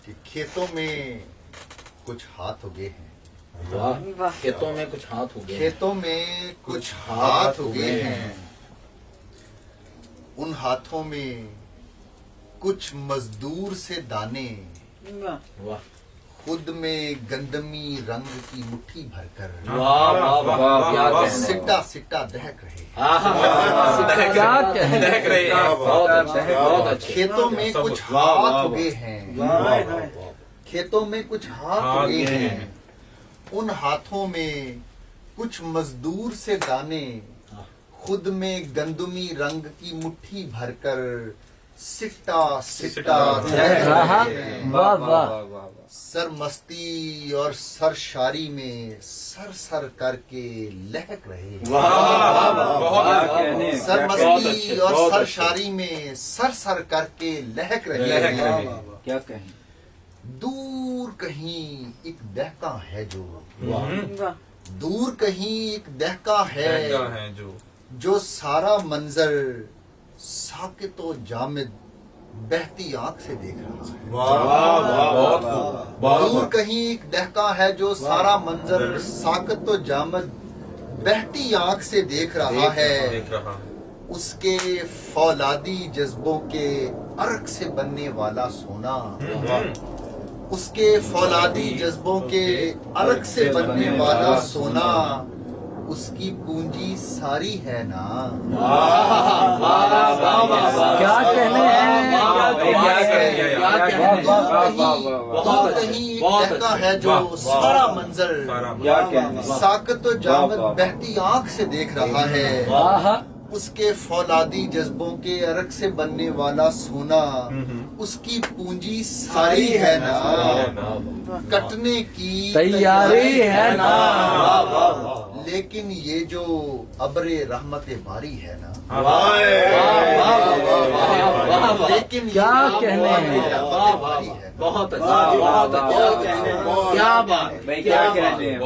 کہ کھیتوں میں کچھ ہاتھ اگے ہیں. واہ. کھیتوں میں کچھ ہاتھ اگے ہیں. کھیتوں میں کچھ ہاتھ اگے ہیں. ان ہاتھوں میں کچھ مزدور سے دانے. واہ. خود میں گندمی رنگ کی مٹھی بھر کر واہ واہ واہ. کیا کہنے. سٹا سٹا دہک رہے. دہک رہے ہیں. بہت اچھا بہت اچھا. کھیتوں میں کچھ ہاتھ اگے ہیں. کھیتوں میں کچھ ہاتھ اگے ہیں. ان ہاتھوں میں کچھ مزدور سے دانے. خود میں گندمی رنگ کی مٹھی بھر کر سٹا سٹا دہک رہے ہیں. سرمستی اور سرشاری میں سر سر کر کے لہک رہے ہیں. سرمستی اور سرشاری میں سر سر کر کے لہک رہے ہیں. کیا کہیں. دور کہیں ایک دہکا ہے جو. دور کہیں ایک دہکا ہے جو سارا منظر ساکت و جامد بہتی آنکھ سے دیکھ رہا ہے. دور کہیں ایک دہکا ہے جو سارا منظر ساکت و جامد بہتی آنکھ سے دیکھ رہا ہے. اس کے فولادی جذبوں کے عرق سے بننے والا سونا. اس کے فولادی جذبوں کے عرق سے بننے والا سونا اس کی پونجی ساری ہے نا. کیا کہنے ہیں. دہکا ہے جو سارا منظر ساکت و جامد بہتی آنکھ سے دیکھ رہا ہے. اس کے فولادی جذبوں کے عرق سے بننے والا سونا اس کی پونجی ساری ہے نا. کٹنے کی تیاری ہے نا. لیکن یہ جو ابر رحمت باری ہے نا. لیکن کیا کہنے ہیں. بہت اچھا. کیا بات. کیا کہنے ہیں.